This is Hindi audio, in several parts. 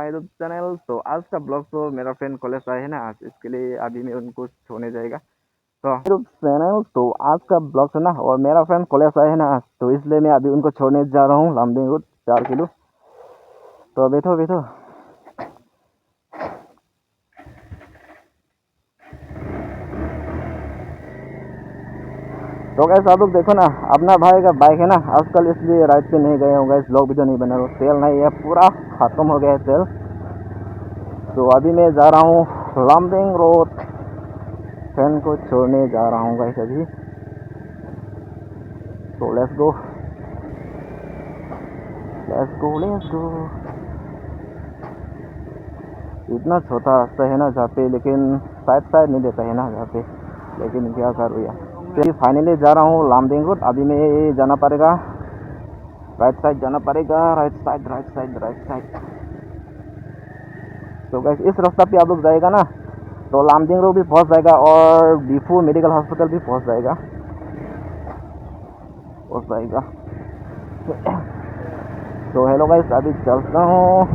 My YouTube channel. तो आज का ब्लॉग तो मेरा फ्रेंड कॉलेज आया है ना आज, इसके लिए अभी मैं उनको छोड़ने जाएगा तो यूट्यूब चैनल। तो आज का ब्लॉग है ना, और मेरा फ्रेंड कॉलेज आया है ना आज, तो इसलिए मैं अभी उनको छोड़ने जा रहा हूँ लामडिंग रोड 4 किलो। तो बैठो बैठो। तो गैस आप लोग देखो ना, अपना भाई का बाइक है ना आजकल, इसलिए राइड पे नहीं गए हूँ गैस, ब्लॉग वीडियो नहीं बना रहा हूँ। तेल नहीं है, पूरा खत्म हो गया है तेल। तो अभी मैं जा रहा हूँ लामडिंग रोड, फ्रेंड को छोड़ने जा रहा हूँ गैस अभी। तो let's go let's go let's go. इतना छोटा रास्ता है ना जहाँ पे, लेकिन साइड नहीं देता है ना जहाँ पे, लेकिन क्या करूँ यार। फिर फाइनली जा रहा हूँ लामडिंग रोड। अभी मैं जाना पड़ेगा राइट साइड, जाना पड़ेगा right side right side right side. तो गैस इस रास्ता पे आप लोग जाएगा ना तो लामडिंग रोड भी पहुँच जाएगा और बीफू मेडिकल हॉस्पिटल भी पहुँच जाएगा। तो हेलो गाइस, अभी चलता हूँ।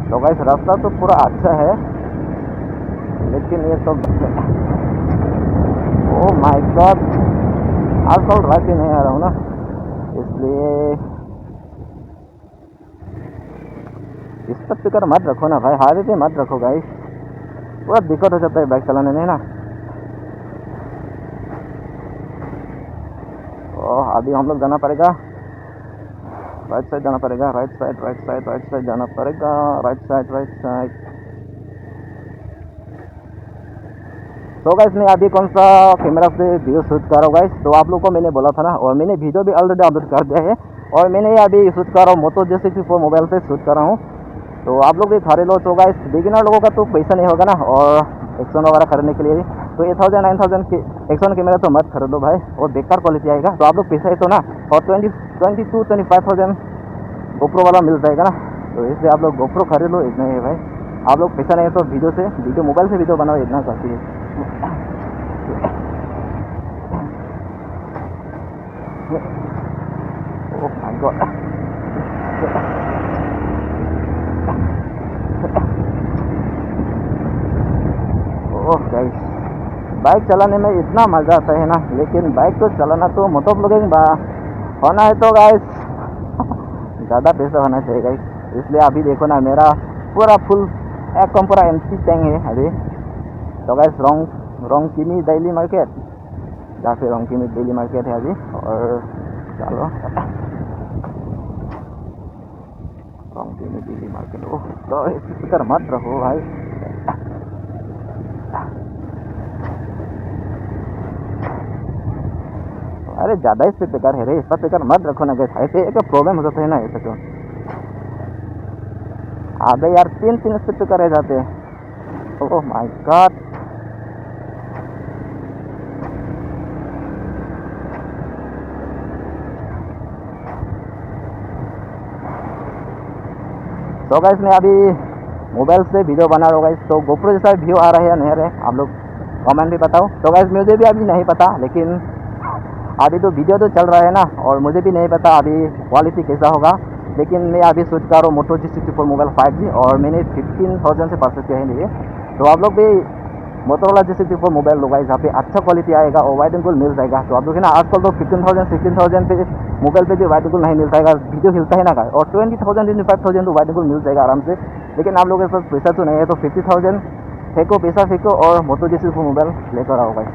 तो गाइस रास्ता तो पूरा अच्छा है, लेकिन ये तो ओ माय गॉड, आजकल राइट नहीं आ रहा हूँ ना, इसलिए स्पीकर मत रखो ना भाई, हाईवे पे मत रखो गाइस, पूरा दिक्कत हो जाता है बाइक चलाने में ना। अभी हम लोग जाना पड़ेगा राइट साइड, जाना पड़ेगा right side right side right side, जाना पड़ेगा राइट साइड राइट साइड। तो गाइस मैं अभी कौन सा कैमरा से वीडियो शूट कर रहा हूँ गाइस, तो आप लोग को मैंने बोला था ना, और मैंने वीडियो भी ऑलरेडी अपलोड कर दिया है। और मैंने अभी शूट कर रहा हूँ मोटो G64 मोबाइल से शूट कर रहा हूँ। तो आप लोग भी खरीद लो। तो गाइस बिगिनर लोगों का तो पैसा नहीं होगा ना, और एक्शन वगैरह खरीदने के लिए तो 8000 9000 के एक्शन कैमरा तो मत खरीदो भाई, और बेकार क्वालिटी आएगा। तो आप लोग पैसा है तो ना, और 22-25,000 गोप्रो वाला मिल जाएगा ना, तो इसलिए आप लोग गोप्रो खरीद लो, इतना ही है भाई। आप लोग पैसा नहीं है तो वीडियो मोबाइल से वीडियो बनाओ, इतना काफ़ी है। Oh my God, oh guys bike चलाने में इतना मज़ा आता है ना, लेकिन बाइक तो चलाना तो मोटो ब्लॉगिंग होना है तो गाइस ज़्यादा पैसा होना चाहिए गाइस। इसलिए अभी देखो ना, मेरा पूरा फुल एकदम पूरा एम्प्टी टैंक है अभी। तो गाइस रोंगकिमी डेली मार्केट, जहाँ पे रोंगकिमी डेली मार्केट है अभी। और चलो रोंगकिमी डेली मार्केट। ओह तो स्पीकर मत रखो भाई, अरे ज़्यादा स्पीकर है रे, इसका स्पीकर मत रखो ना गैस, ऐसे एक प्रॉब्लम हो जाता है ना ऐसा क्यों। अबे यार 3 स्पीकर रह जाते हैं। ओह माय गॉड, तो गाइस मैं अभी मोबाइल से वीडियो बना रहा हूँ गाइस, तो गोप्रो जैसा व्यू आ रहा है या नहीं आ रहा है आप लोग कमेंट भी बताओ। तो गाइस मुझे भी अभी नहीं पता, लेकिन अभी तो वीडियो तो चल रहा है ना, और मुझे भी नहीं पता अभी क्वालिटी कैसा होगा। लेकिन मैं अभी सोच कर रहा हूँ मोटो G64 मोबाइल 5G, और मैंने 15,000 से परचेज किया है ये। तो आप लोग भी मोटोरोला G64 मोबाइल लो गाइस, जहाँ पे अच्छा क्वालिटी आएगा और वाइड एंगल मिल जाएगा। तो आप लोग है ना, आजकल तो 15,000 16,000 पे मोबाइल पे भी वाइड एंगल नहीं मिलता है, वीडियो हिलता है ना गाइस, और 20,000 25,000 तो वाइड एंगल मिल जाएगा आराम से। लेकिन आप लोगों के पास पैसा तो नहीं है, तो 50,000 फेंको, पैसा फेंको और मोटो G64 मोबाइल लेकर आओ गाइस।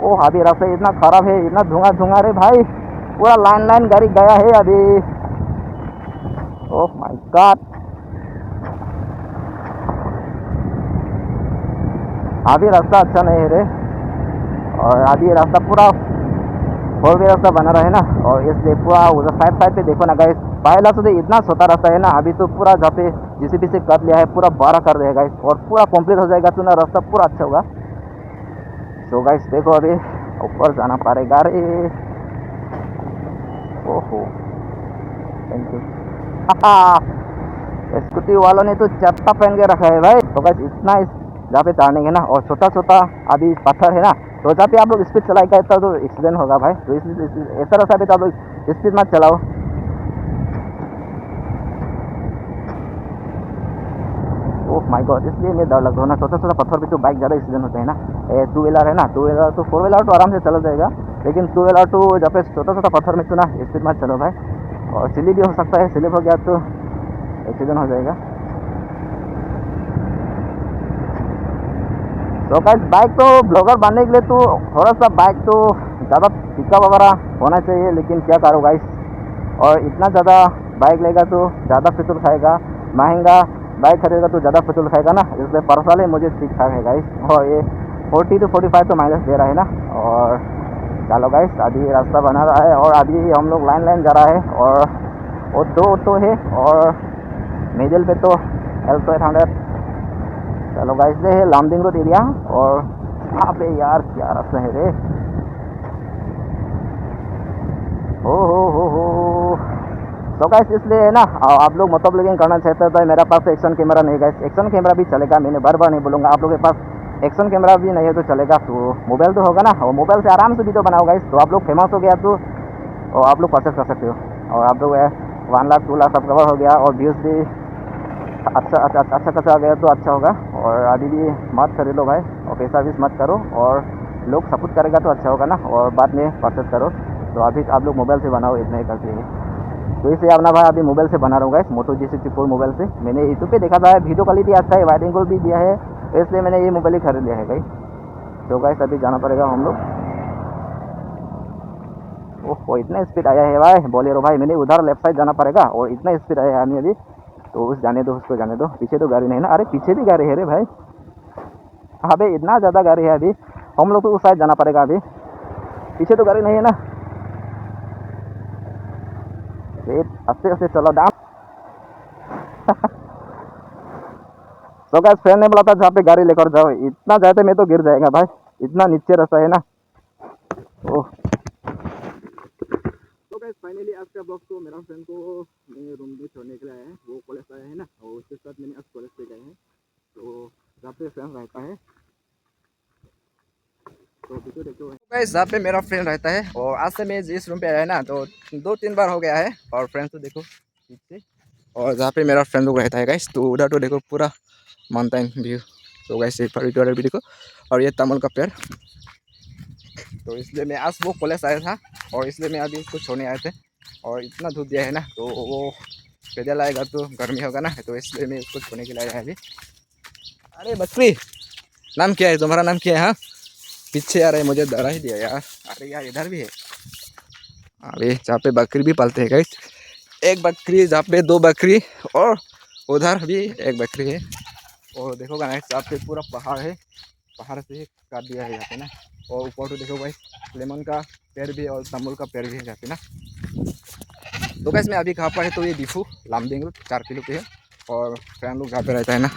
ओह अभी रास्ता इतना खराब है, इतना धुआं रे भाई, पूरा लाइन गाड़ी गया है अभी। ओह माय गॉड, अभी रास्ता अच्छा नहीं है रे, और अभी रास्ता पूरा 4 वे रास्ता बना रहा है ना, और इसलिए पूरा उधर साइड पे देखो ना गाइस, पहला तो इतना छोटा रास्ता है ना, अभी तो पूरा जहाँ पे JCB से कर लिया है पूरा बड़ा कर देगा गाइस, और पूरा कंप्लीट हो जाएगा तो ना रास्ता पूरा अच्छा होगा। तो गाइस देखो अभी ऊपर जाना पड़ेगा रे। ओहो थैंक यू। स्कूटी वालों ने तो चप्पा पहन के रखा है भाई। तो गाइस इतना जहाँ पे टर्निंग है ना, और छोटा छोटा अभी पत्थर है ना, तो जहाँ पे आप लोग स्पीड चलाएगा इतना तो एक्सीडेंट होगा भाई। तो इसलिए ऐसा रास्ता पे तो आप लोग स्पीड मत चलाओ। ओह माय गॉड, इसलिए मैं डर लगता हूँ ना, छोटा छोटा पत्थर पे तो बाइक ज़्यादा एक्सीडेंट होते हैं ना। टू व्हीलर है ना, टू व्हीलर तो, फोर व्हीलर तो आराम से चला जाएगा, लेकिन टू व्हीलर तो जब पे छोटा छोटा पत्थर में तो ना स्पीड मत चलो भाई, और स्लिप भी हो सकता है, स्लिप हो गया तो एक्सीडेंट हो जाएगा। तो गाइस बाइक तो ब्लॉगर बनने के लिए तो थोड़ा सा बाइक तो ज़्यादा पिकअप वगैरह होना चाहिए, लेकिन क्या करो गाइस, और इतना ज़्यादा बाइक लेगा तो ज़्यादा पेट्रोल खाएगा, महंगा बाइक खरीदेगा तो ज़्यादा पेट्रोल खाएगा ना, इसलिए पर्सनली मुझे ठीक ठाक है गाइस। और ये 40 to 45 तो माइलेज दे रहा है ना। और चलो गाइस अभी रास्ता बना रहा है, और अभी हम लोग लाइन लाइन जा रहा है, और दो ऑटो है, और मिडिल पे तो एल्टो 800। चलो गाइस ये है लामडिंग रोड एरिया, और यहाँ पे यार क्या रास्ता है रे, हो। तो गाइस इसलिए है ना, आप लोग मोटो ब्लॉगिंग करना चाहते हो तो मेरा पास एक्शन कैमरा नहीं गाइस, एक्शन कैमरा भी चलेगा, मैंने बार बार नहीं बोलूँगा, आप लोगों के पास एक्शन कैमरा भी नहीं है तो चलेगा, तो मोबाइल तो होगा ना, और मोबाइल से आराम से वीडियो बनाओ गाइस, तो आप लोग फेमस हो गया तो आप लोग परचेस कर सकते हो, और आप लोग 1 लाख 2 लाख सब कवर हो गया, और व्यूज़ भी अच्छा खासा आ गया तो अच्छा होगा। और अभी भी मत खरीदो भाई, और पैसा भी मत करो, और लोग सपोर्ट करेगा तो अच्छा होगा ना, और बाद में परचेस करो। तो अभी आप लोग मोबाइल से बनाओ, इतना ही करते हैं। तो इसे अपना भाई अभी मोबाइल से बना रहा हूँ गाइस, मोटो G64 मोबाइल से। मैंने यूट्यूब पे देखा था, वीडियो क्वालिटी अच्छा है, वाइड एंगल भी दिया है, तो इसलिए मैंने ये मोबाइल ही खरीद लिया है गाइस। तो गाइस अभी जाना पड़ेगा हम लोग। ओह इतना स्पीड आया है भाई बोलेरो भाई, मैंने उधर लेफ्ट साइड जाना पड़ेगा, और इतना स्पीड आया है अभी। तो उस जाने दो, उसको जाने दो, पीछे तो गाड़ी नहीं ना, अरे पीछे भी गाड़ी है रे भाई, अबे इतना ज़्यादा गाड़ी है अभी, हम लोग तो उस साइड जाना पड़ेगा अभी, पीछे तो गाड़ी नहीं है ना। आस्ते आस्ते चलो डाउन। तो गाइस फ्रेंड ने बोला था जहाँ पे गाड़ी लेकर जाओ, इतना जाते मैं तो गिर जाएगा भाई, इतना नीचे रास्ता है ना। ओह तो गाइस फाइनली आज का ब्लॉग तो मेरा फ्रेंड को मैं रूम में छोड़ने के लिए आया है, वो कॉलेज आया है ना, और उसके साथ मैंने आज कॉलेज पे गए हैं, तो जहाँ पे फ्रेंड रहता है, तो देखो गाइस जहाँ पे मेरा फ्रेंड रहता है, और आज से मैं जिस रूम पे आया है ना, तो 2-3 बार हो गया है, और फ्रेंड तो देखो पीछे, और जहाँ पे मेरा फ्रेंड लोग रहता है गाइस, तो उधर तो देखो पूरा माउंटेन व्यू। तो गाइस एक बार इधर भी देखो, और ये तमल का पेड़। तो इसलिए मैं आज वो कॉलेज आया था, और इसलिए मैं अभी उसको छोड़ने आए थे, और इतना धूप दिया है ना, तो वो पैदल आएगा तो गर्मी होगा ना, तो इसलिए मैं उसको छोड़ने के लिए आया अभी। अरे बकरी, नाम क्या है तुम्हारा, नाम क्या है? हाँ पीछे आ रहे हैं, मुझे डरा ही दिया यार। अरे यार इधर भी है, अरे जहाँ पे बकरी भी पालते हैं गाइस, एक बकरी जहाँ पे 2 बकरी, और उधर भी एक बकरी है। और देखो गाइस जहाँ पे पूरा पहाड़ है, पहाड़ से काट दिया है यहाँ पे ना, और ऊपर तो देखो गाइस लेमन का पेड़ भी और तमुल का पेड़ भी है यहाँ पे ना। तो गाइस मैं अभी कहाँ पर है, तो ये डिफू लामडिंग 4 किलो पे है, और फ्रेंड लोग जहाँ पे रहता है ना।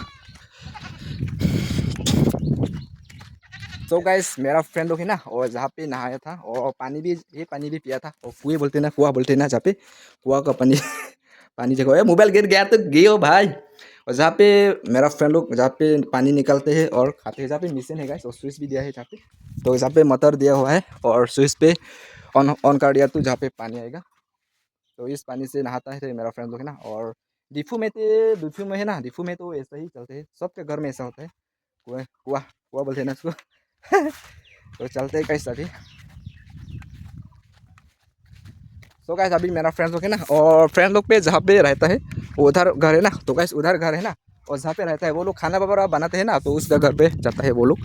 तो गाइस मेरा फ्रेंड लोग है ना, और जहाँ पे नहाया था, और पानी भी, ये पानी भी पिया था, और कुएं बोलते ना, कुआ बोलते ना, जहाँ पे कुआ का पानी पानी जगह मोबाइल गिर गया तो गए हो भाई। और जहाँ पे मेरा फ्रेंड लोग जहाँ पे पानी निकालते हैं और खाते हैं, जहाँ पे मिशन है गाइस, और स्विच भी दिया है जहाँ पे, तो जहाँ पे मोटर दिया हुआ है, और स्विच पे ऑन ऑन कर दिया तो जहाँ पे पानी आएगा, तो इस पानी से नहाता है मेरा फ्रेंड लोग है ना। और डिफू में है ना, डिफू में तो ऐसा ही चलते हैं, सबके घर में ऐसा होता है, कुआ कुआ कुआ बोलते हैं ना उसको। तो चलते हैं कैसे अभी। तो गाइस अभी मेरा फ्रेंड लोग है ना, और फ्रेंड लोग पे जहाँ पे रहता है उधर घर है ना, तो गाइस उधर घर है ना, और जहाँ पे रहता है वो लोग खाना वगैरह बनाते हैं ना, तो उसका घर पे जाता है वो लोग।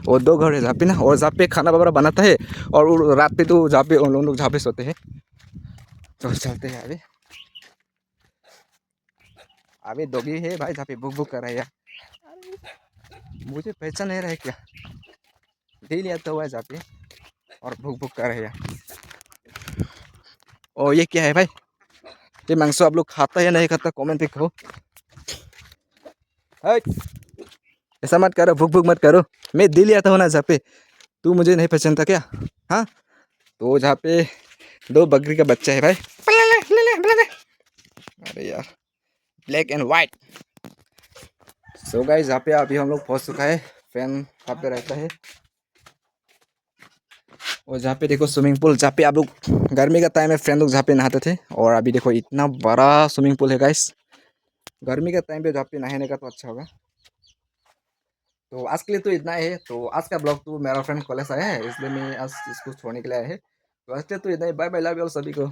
और 2 घर है जहाँ पे ना, और जहाँ पे खाना वगैरह बनाता है, और रात पे तो जहाँ पे उन लोग जहाँ पे सोते हैं। तो चलते हैं अभी। अभी डॉगी है भाई जहाँ पे भुक भुक कर रहा है यार, मुझे पहचान नहीं रहा है क्या, दे लिया तो हुआ है जहाँ पे, और भुक भुक कर रहा है यार। और ये क्या है भाई, ये मांस आप लोग खाता या नहीं खाता कमेंट पे कहो। ऐसा मत करो, भुक भुक मत करो, मैं दिल लिया था ना जहाँ पे, तू मुझे नहीं पहचानता क्या? हाँ तो जहाँ पे 2 बकरी का बच्चा है भाई, अरे यार black and white. So guys जहाँ पे अभी हम लोग पहुँच चुका है फैन कहाँ पे रहता है। और जहाँ पे देखो स्विमिंग पूल, जहाँ पे आप लोग गर्मी का टाइम में फ्रेंड लोग जहाँ पे नहाते थे, और अभी देखो इतना बड़ा स्विमिंग पूल है गाइस। गर्मी के टाइम पे जहाँ पे नहाने का तो अच्छा होगा। तो आज के लिए तो इतना ही है। तो आज का ब्लॉग तो मेरा फ्रेंड कॉलेज आया है, इसलिए मैं आज इसको छोड़ने के लिए आया है। तो आज के लिए तो इतना ही। Bye bye, love you all सभी को।